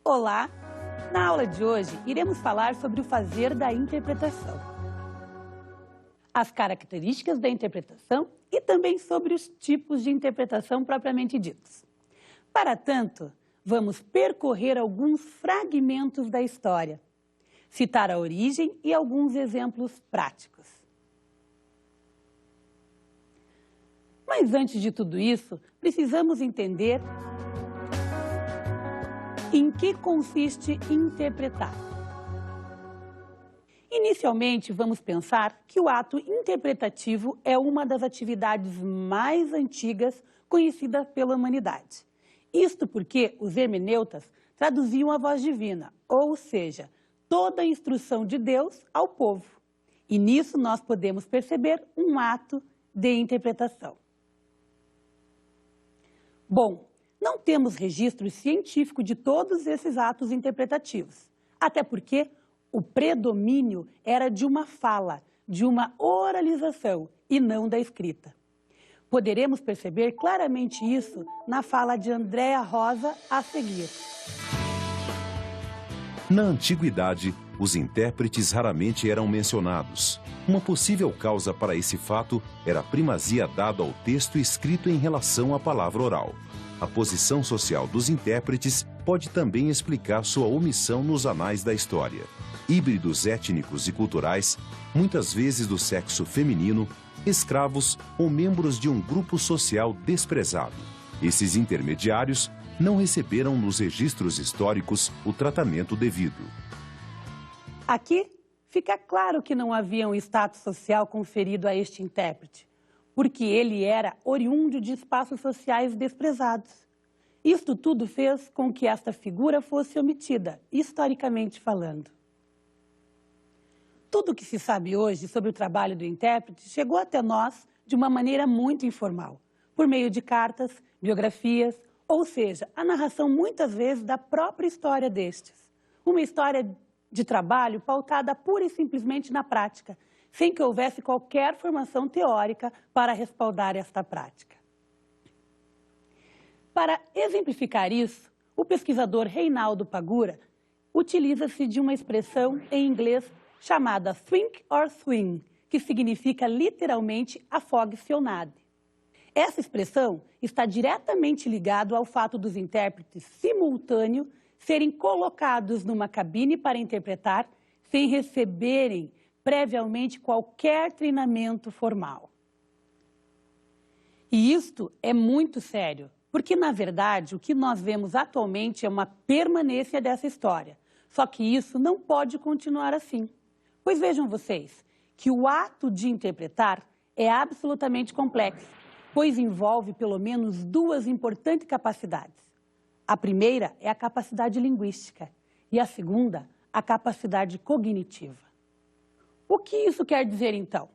Olá! Na aula de hoje, iremos falar sobre o fazer da interpretação, as características da interpretação e também sobre os tipos de interpretação propriamente ditos. Para tanto, vamos percorrer alguns fragmentos da história, citar a origem e alguns exemplos práticos. Mas antes de tudo isso, precisamos entender em que consiste interpretar. Inicialmente, vamos pensar que o ato interpretativo é uma das atividades mais antigas conhecidas pela humanidade. Isto porque os hermeneutas traduziam a voz divina, ou seja, toda a instrução de Deus ao povo. E nisso nós podemos perceber um ato de interpretação. Bom, não temos registro científico de todos esses atos interpretativos, até porque o predomínio era de uma fala, de uma oralização e não da escrita. Poderemos perceber claramente isso na fala de Andréa Rosa a seguir. Na antiguidade, os intérpretes raramente eram mencionados. Uma possível causa para esse fato era a primazia dada ao texto escrito em relação à palavra oral. A posição social dos intérpretes pode também explicar sua omissão nos anais da história. Híbridos étnicos e culturais, muitas vezes do sexo feminino, escravos ou membros de um grupo social desprezado. Esses intermediários não receberam nos registros históricos o tratamento devido. Aqui fica claro que não havia um status social conferido a este intérprete, porque ele era oriundo de espaços sociais desprezados. Isto tudo fez com que esta figura fosse omitida, historicamente falando. Tudo o que se sabe hoje sobre o trabalho do intérprete chegou até nós de uma maneira muito informal, por meio de cartas, biografias, ou seja, a narração muitas vezes da própria história destes. Uma história de trabalho pautada pura e simplesmente na prática, sem que houvesse qualquer formação teórica para respaldar esta prática. Para exemplificar isso, o pesquisador Reinaldo Pagura utiliza-se de uma expressão em inglês chamada think or swing, que significa literalmente afogue-se ou nade. Essa expressão está diretamente ligada ao fato dos intérpretes simultâneos serem colocados numa cabine para interpretar sem receberem previamente qualquer treinamento formal. E isto é muito sério, porque, na verdade, o que nós vemos atualmente é uma permanência dessa história. Só que isso não pode continuar assim. Pois vejam vocês que o ato de interpretar é absolutamente complexo, pois envolve pelo menos duas importantes capacidades. A primeira é a capacidade linguística e a segunda, a capacidade cognitiva. O que isso quer dizer, então?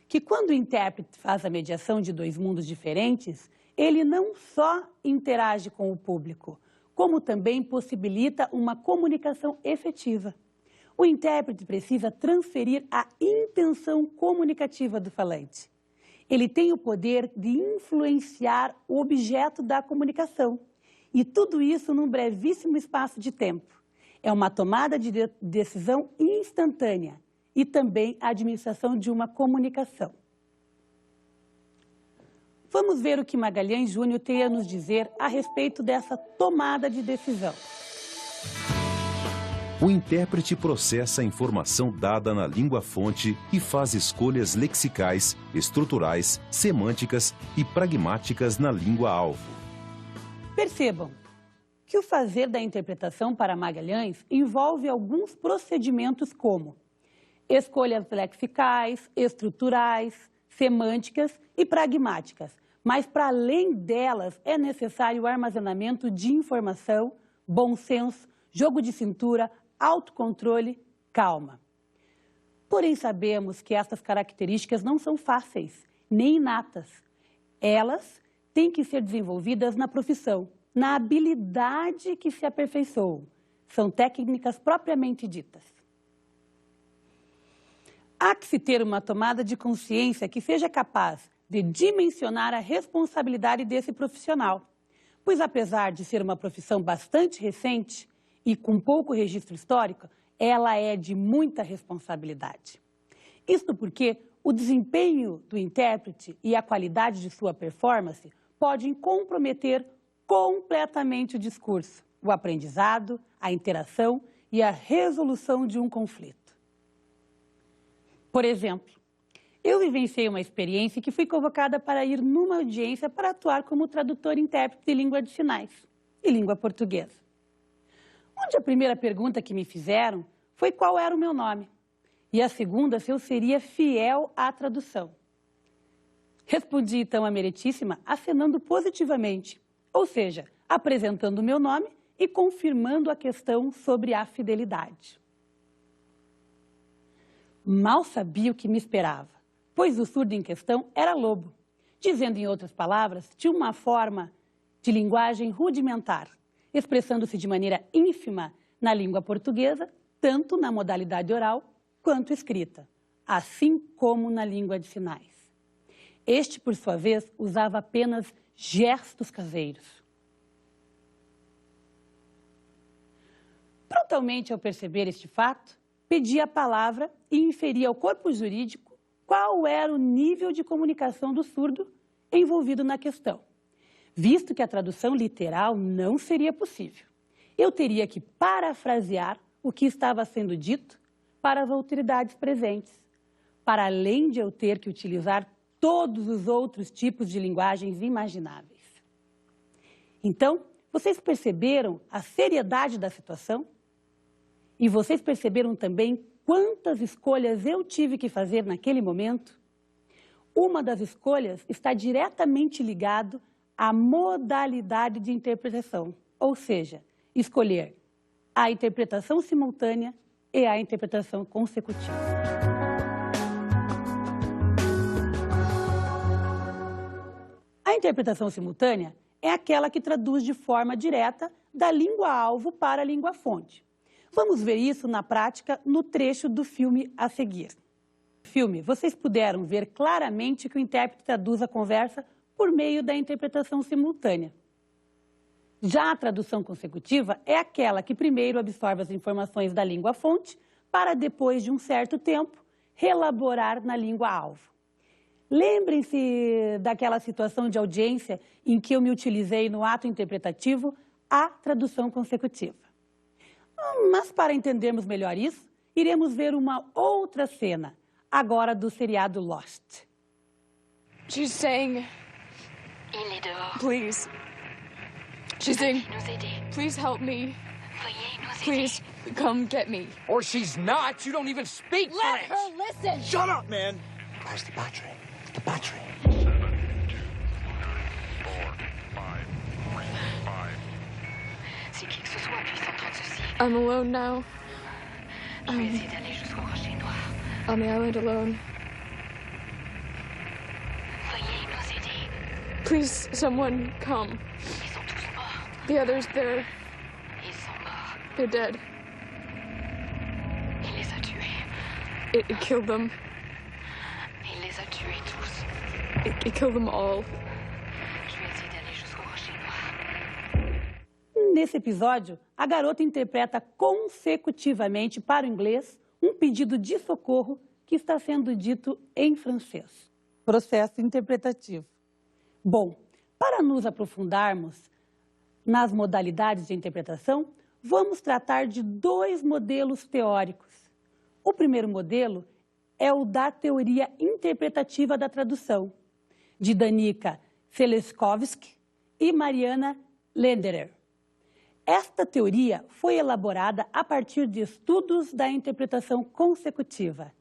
Que quando o intérprete faz a mediação de dois mundos diferentes, ele não só interage com o público, como também possibilita uma comunicação efetiva. O intérprete precisa transferir a intenção comunicativa do falante. Ele tem o poder de influenciar o objeto da comunicação. E tudo isso num brevíssimo espaço de tempo. É uma tomada de decisão instantânea e também a administração de uma comunicação. Vamos ver o que Magalhães Júnior tem a nos dizer a respeito dessa tomada de decisão. O intérprete processa a informação dada na língua-fonte e faz escolhas lexicais, estruturais, semânticas e pragmáticas na língua-alvo. Percebam que o fazer da interpretação para Magalhães envolve alguns procedimentos como escolhas lexicais, estruturais, semânticas e pragmáticas, mas para além delas é necessário o armazenamento de informação, bom senso, jogo de cintura, autocontrole, calma. Porém, sabemos que estas características não são fáceis, nem inatas. Elas têm que ser desenvolvidas na profissão, na habilidade que se aperfeiçoou. São técnicas propriamente ditas. Há que se ter uma tomada de consciência que seja capaz de dimensionar a responsabilidade desse profissional, pois apesar de ser uma profissão bastante recente, e com pouco registro histórico, ela é de muita responsabilidade. Isso porque o desempenho do intérprete e a qualidade de sua performance podem comprometer completamente o discurso, o aprendizado, a interação e a resolução de um conflito. Por exemplo, eu vivenciei uma experiência que fui convocada para ir numa audiência para atuar como tradutor e intérprete de língua de sinais e língua portuguesa. Onde a primeira pergunta que me fizeram foi qual era o meu nome e a segunda se eu seria fiel à tradução. Respondi então à meritíssima acenando positivamente, ou seja, apresentando o meu nome e confirmando a questão sobre a fidelidade. Mal sabia o que me esperava, pois o surdo em questão era lobo. Dizendo em outras palavras, tinha uma forma de linguagem rudimentar, expressando-se de maneira ínfima na língua portuguesa, tanto na modalidade oral quanto escrita, assim como na língua de sinais. Este, por sua vez, usava apenas gestos caseiros. Prontamente, ao perceber este fato, pedi a palavra e inferi ao corpo jurídico qual era o nível de comunicação do surdo envolvido na questão, visto que a tradução literal não seria possível. Eu teria que parafrasear o que estava sendo dito para as autoridades presentes, para além de eu ter que utilizar todos os outros tipos de linguagens imagináveis. Então, vocês perceberam a seriedade da situação? E vocês perceberam também quantas escolhas eu tive que fazer naquele momento? Uma das escolhas está diretamente ligado à modalidade de interpretação, ou seja, escolher a interpretação simultânea e a interpretação consecutiva. A interpretação simultânea é aquela que traduz de forma direta da língua-alvo para a língua-fonte. Vamos ver isso na prática no trecho do filme a seguir. No filme, vocês puderam ver claramente que o intérprete traduz a conversa por meio da interpretação simultânea. Já a tradução consecutiva é aquela que primeiro absorve as informações da língua-fonte para depois de um certo tempo reelaborar na língua-alvo. Lembrem-se daquela situação de audiência em que eu me utilizei no ato interpretativo a tradução consecutiva. Mas para entendermos melhor isso, iremos ver uma outra cena, agora do seriado Lost. She's saying, Il est dehors. please. She's saying, Veuillez nous aider. please help me. Veuillez nous aider. Please come get me. Or she's not. You don't even speak Let French. her listen. Shut up, man. Where's the battery? The battery. 7, 2, 4, 5, 3, 5. Si qui que ce soit puisse entendre ceci, I'm alone now. je vais essayer d'aller jusqu'au rocher noir. On the island alone. Veuillez nous aider. Please, someone come. Ils sont tous morts. The others, they're Ils sont morts. dead. Il les a tués. It killed them. Il les a tués tous. It killed them all. Je vais essayer d'aller jusqu'au rocher noir. Nesse episódio, a garota interpreta consecutivamente para o inglês um pedido de socorro que está sendo dito em francês. Processo interpretativo. Bom, para nos aprofundarmos nas modalidades de interpretação, vamos tratar de dois modelos teóricos. O primeiro modelo é o da teoria interpretativa da tradução, de Danica Seleskovsky e Mariana Lederer. Esta teoria foi elaborada a partir de estudos da interpretação consecutiva.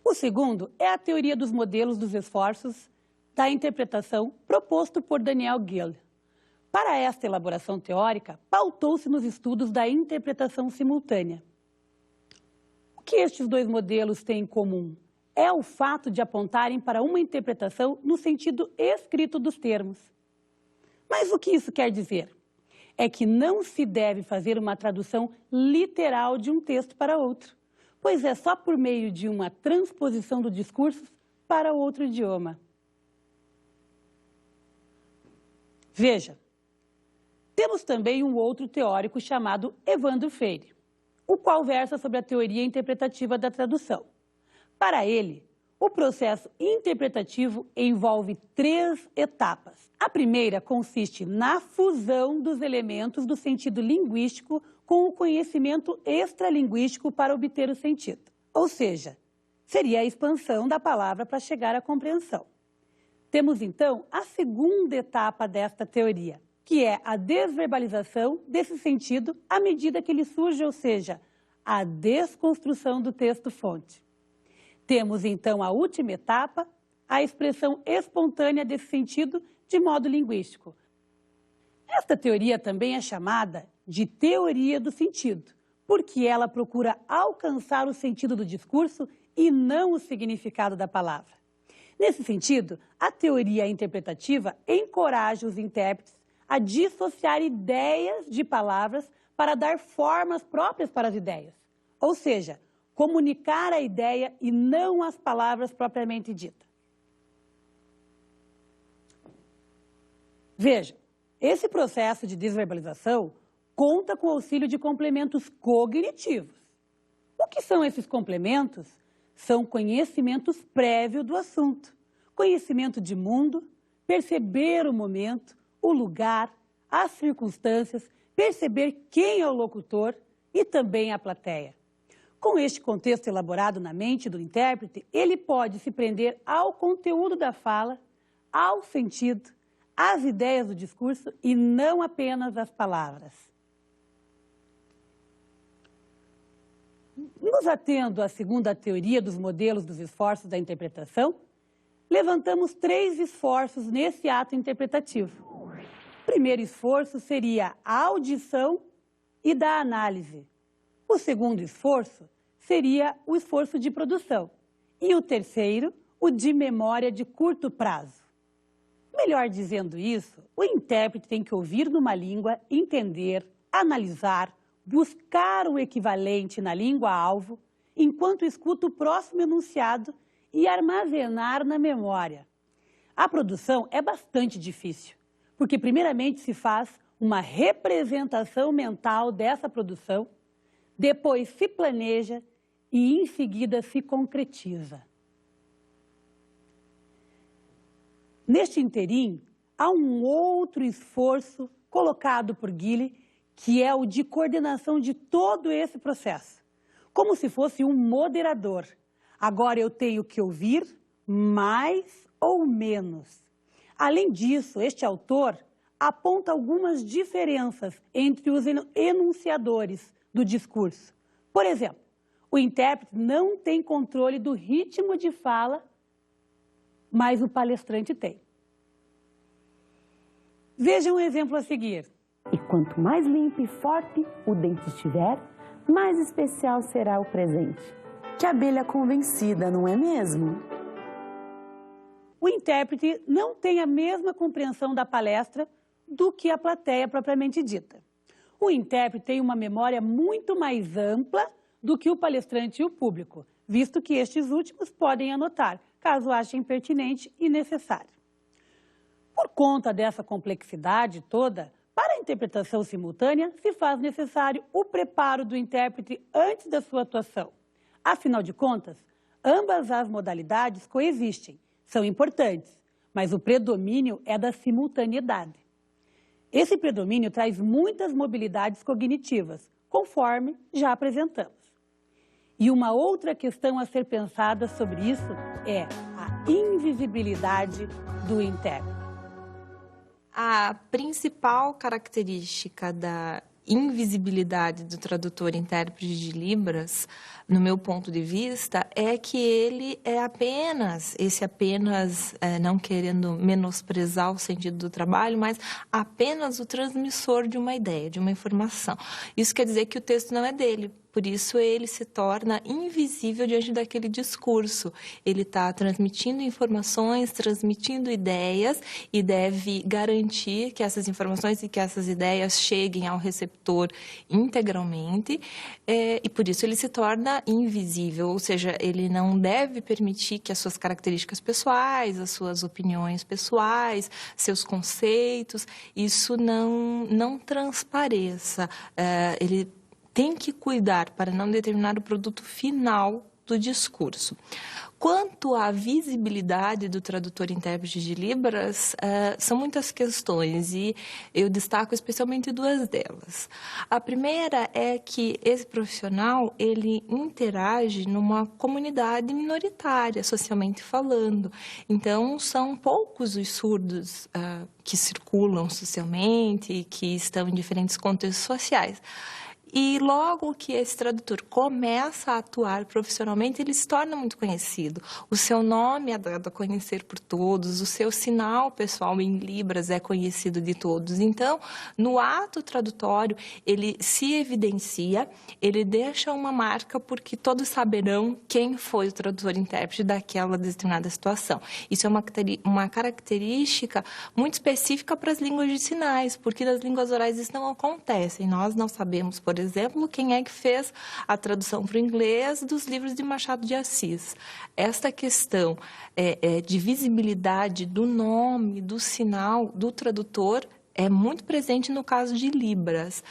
O segundo é a teoria dos modelos dos esforços da interpretação proposto por Daniel Gill. Para esta elaboração teórica, pautou-se nos estudos da interpretação simultânea. O que estes dois modelos têm em comum? É o fato de apontarem para uma interpretação no sentido escrito dos termos. Mas o que isso quer dizer? É que não se deve fazer uma tradução literal de um texto para outro, pois é só por meio de uma transposição do discurso para outro idioma. Veja, Temos também um outro teórico chamado Evandro Freire, o qual versa sobre a teoria interpretativa da tradução. Para ele, o processo interpretativo envolve 3 etapas. A primeira consiste na fusão dos elementos do sentido linguístico com o conhecimento extralinguístico para obter o sentido. Ou seja, seria a expansão da palavra para chegar à compreensão. Temos, então, a segunda etapa desta teoria, que é a desverbalização desse sentido à medida que ele surge, ou seja, a desconstrução do texto-fonte. Temos, então, a última etapa, a expressão espontânea desse sentido de modo linguístico. Esta teoria também é chamada de teoria do sentido, porque ela procura alcançar o sentido do discurso e não o significado da palavra. Nesse sentido, a teoria interpretativa encoraja os intérpretes a dissociar ideias de palavras para dar formas próprias para as ideias, ou seja, comunicar a ideia e não as palavras propriamente ditas. Veja, esse processo de desverbalização conta com o auxílio de complementos cognitivos. O que são esses complementos? São conhecimentos prévios do assunto, conhecimento de mundo, perceber o momento, o lugar, as circunstâncias, perceber quem é o locutor e também a plateia. Com este contexto elaborado na mente do intérprete, ele pode se prender ao conteúdo da fala, ao sentido, às ideias do discurso e não apenas às palavras. Nos atendo à segunda teoria dos modelos dos esforços da interpretação, levantamos 3 esforços nesse ato interpretativo. O primeiro esforço seria a audição e da análise. O segundo esforço seria o esforço de produção. E o terceiro, o de memória de curto prazo. Melhor dizendo isso, o intérprete tem que ouvir numa língua, entender, analisar, buscar o equivalente na língua-alvo, enquanto escuta o próximo enunciado e armazenar na memória. A produção é bastante difícil, porque primeiramente se faz uma representação mental dessa produção, depois se planeja e em seguida se concretiza. Neste interim, há um outro esforço colocado por Guille, que é o de coordenação de todo esse processo, como se fosse um moderador. Agora eu tenho que ouvir mais ou menos. Além disso, este autor aponta algumas diferenças entre os enunciadores do discurso. Por exemplo, o intérprete não tem controle do ritmo de fala, mas o palestrante tem. Veja um exemplo a seguir. E quanto mais limpo e forte o dente estiver, mais especial será o presente. Que abelha convencida, não é mesmo? O intérprete não tem a mesma compreensão da palestra do que a plateia propriamente dita. O intérprete tem uma memória muito mais ampla do que o palestrante e o público, visto que estes últimos podem anotar, caso achem pertinente e necessário. Por conta dessa complexidade toda, para a interpretação simultânea, se faz necessário o preparo do intérprete antes da sua atuação. Afinal de contas, ambas as modalidades coexistem, são importantes, mas o predomínio é da simultaneidade. Esse predomínio traz muitas mobilidades cognitivas, conforme já apresentamos. E uma outra questão a ser pensada sobre isso é a invisibilidade do intérprete. A principal característica da invisibilidade do tradutor e intérprete de Libras, no meu ponto de vista, é que ele é apenas, não querendo menosprezar o sentido do trabalho, mas apenas o transmissor de uma ideia, de uma informação. Isso quer dizer que o texto não é dele. Por isso ele se torna invisível diante daquele discurso. Ele está transmitindo informações, transmitindo ideias e deve garantir que essas informações e que essas ideias cheguem ao receptor integralmente, e por isso ele se torna invisível, ou seja, ele não deve permitir que as suas características pessoais, as suas opiniões pessoais, seus conceitos, isso não transpareça. Ele tem que cuidar para não determinar o produto final do discurso. Quanto à visibilidade do tradutor-intérprete de Libras, são muitas questões e eu destaco especialmente duas delas. A primeira é que esse profissional, ele interage numa comunidade minoritária, socialmente falando. Então, são poucos os surdos que circulam socialmente e que estão em diferentes contextos sociais. E logo que esse tradutor começa a atuar profissionalmente, ele se torna muito conhecido. O seu nome é dado a conhecer por todos, o seu sinal pessoal em Libras é conhecido de todos. Então, no ato tradutório, ele se evidencia, ele deixa uma marca porque todos saberão quem foi o tradutor-intérprete daquela determinada situação. Isso é uma característica muito específica para as línguas de sinais, porque nas línguas orais isso não acontece. Nós não sabemos, por exemplo, quem é que fez a tradução para o inglês dos livros de Machado de Assis. Esta questão de visibilidade do nome, do sinal, do tradutor, é muito presente no caso de Libras.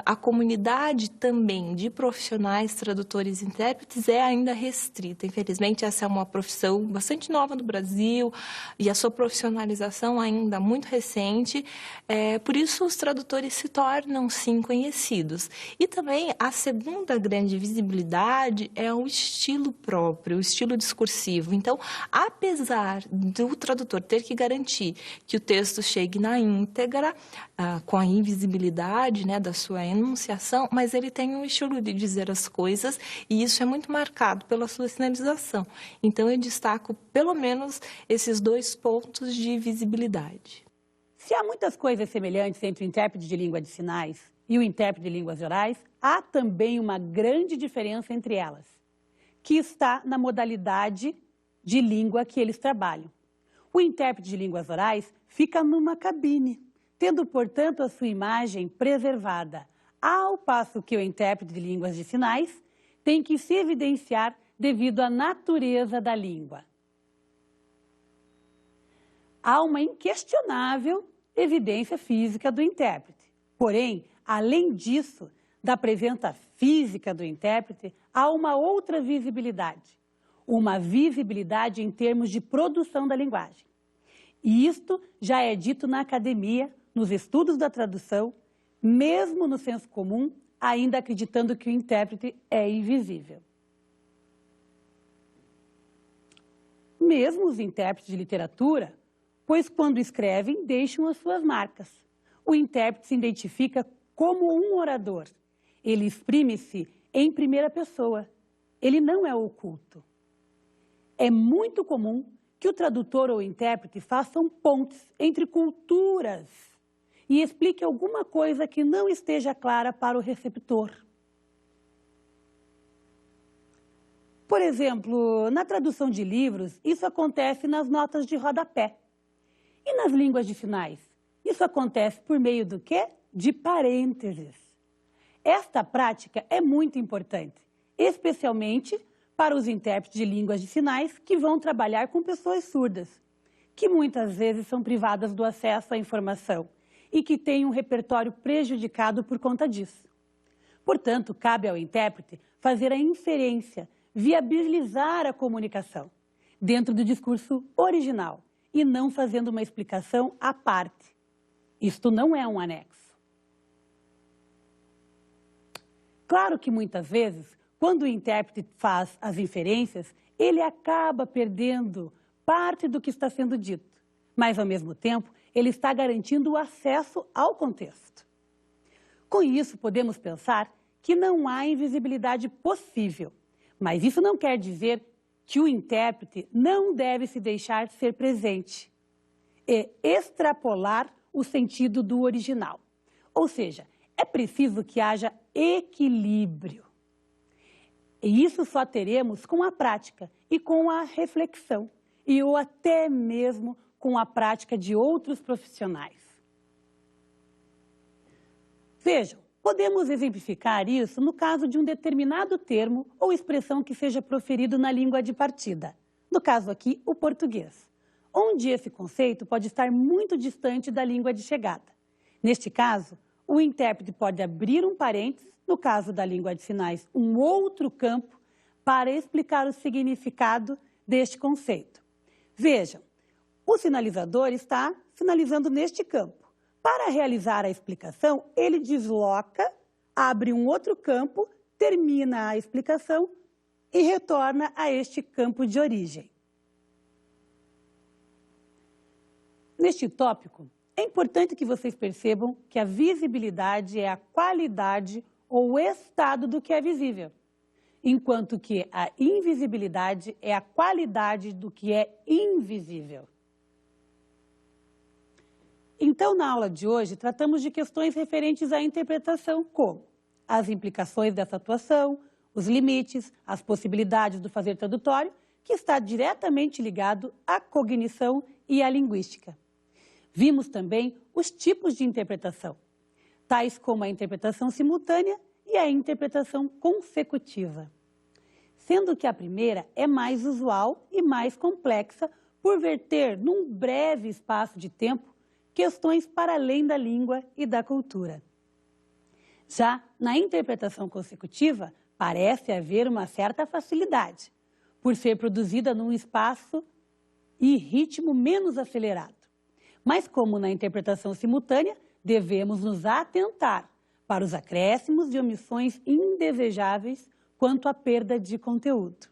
A comunidade também de profissionais, tradutores e intérpretes é ainda restrita. Infelizmente, essa é uma profissão bastante nova no Brasil e a sua profissionalização ainda muito recente. Por isso, os tradutores se tornam, sim, conhecidos. E também a segunda grande visibilidade é o estilo próprio, o estilo discursivo. Então, apesar do tradutor ter que garantir que o texto chegue na íntegra, com a invisibilidade, né, da sua enunciação, mas ele tem um estilo de dizer as coisas e isso é muito marcado pela sua sinalização. Então, eu destaco pelo menos esses dois pontos de visibilidade. Se há muitas coisas semelhantes entre o intérprete de língua de sinais e o intérprete de línguas orais, há também uma grande diferença entre elas, que está na modalidade de língua que eles trabalham. O intérprete de línguas orais fica numa cabine, tendo, portanto, a sua imagem preservada, ao passo que o intérprete de línguas de sinais tem que se evidenciar devido à natureza da língua. Há uma inquestionável evidência física do intérprete. Porém, além disso, da presença física do intérprete, há uma outra visibilidade. Uma visibilidade em termos de produção da linguagem. E isto já é dito na academia, nos estudos da tradução, mesmo no senso comum, ainda acreditando que o intérprete é invisível. Mesmo os intérpretes de literatura, pois quando escrevem, deixam as suas marcas. O intérprete se identifica como um orador. Ele exprime-se em primeira pessoa. Ele não é oculto. É muito comum que o tradutor ou o intérprete façam pontes entre culturas e explique alguma coisa que não esteja clara para o receptor. Por exemplo, na tradução de livros, isso acontece nas notas de rodapé. E nas línguas de sinais? Isso acontece por meio do quê? De parênteses. Esta prática é muito importante, especialmente para os intérpretes de línguas de sinais que vão trabalhar com pessoas surdas, que muitas vezes são privadas do acesso à informação e que têm um repertório prejudicado por conta disso. Portanto, cabe ao intérprete fazer a inferência, viabilizar a comunicação dentro do discurso original e não fazendo uma explicação à parte. Isto não é um anexo. Claro que muitas vezes, quando o intérprete faz as inferências, ele acaba perdendo parte do que está sendo dito, mas ao mesmo tempo ele está garantindo o acesso ao contexto. Com isso, podemos pensar que não há invisibilidade possível, mas isso não quer dizer que o intérprete não deve se deixar ser presente e extrapolar o sentido do original. Ou seja, é preciso que haja equilíbrio E isso só teremos com a prática e com a reflexão, e ou até mesmo com a prática de outros profissionais. Vejam, podemos exemplificar isso no caso de um determinado termo ou expressão que seja proferido na língua de partida, no caso aqui, o português, onde esse conceito pode estar muito distante da língua de chegada. Neste caso, o intérprete pode abrir um parênteses, no caso da língua de sinais, um outro campo, para explicar o significado deste conceito. Vejam, o sinalizador está sinalizando neste campo. Para realizar a explicação, ele desloca, abre um outro campo, termina a explicação e retorna a este campo de origem. Neste tópico, é importante que vocês percebam que a visibilidade é a qualidade ou o estado do que é visível, enquanto que a invisibilidade é a qualidade do que é invisível. Então, na aula de hoje, tratamos de questões referentes à interpretação, como as implicações dessa atuação, os limites, as possibilidades do fazer tradutório, que está diretamente ligado à cognição e à linguística. Vimos também os tipos de interpretação, tais como a interpretação simultânea e a interpretação consecutiva. Sendo que a primeira é mais usual e mais complexa por verter num breve espaço de tempo questões para além da língua e da cultura. Já na interpretação consecutiva, parece haver uma certa facilidade, por ser produzida num espaço e ritmo menos acelerado. Mas, como na interpretação simultânea, devemos nos atentar para os acréscimos e omissões indesejáveis quanto à perda de conteúdo.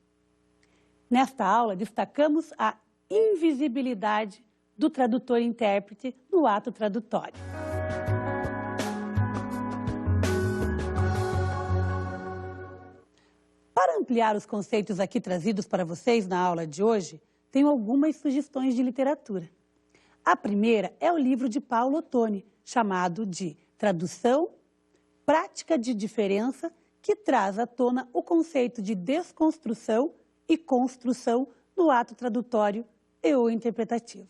Nesta aula, destacamos a invisibilidade do tradutor-intérprete no ato tradutório. Para ampliar os conceitos aqui trazidos para vocês na aula de hoje, tenho algumas sugestões de literatura. A primeira é o livro de Paulo Ottoni, chamado de Tradução, Prática de Diferença, que traz à tona o conceito de desconstrução e construção no ato tradutório e ou interpretativo.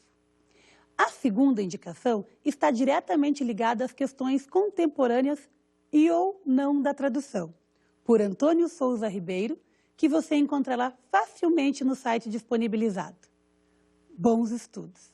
A segunda indicação está diretamente ligada às questões contemporâneas e ou não da tradução, por Antônio Souza Ribeiro, que você encontrará facilmente no site disponibilizado. Bons estudos!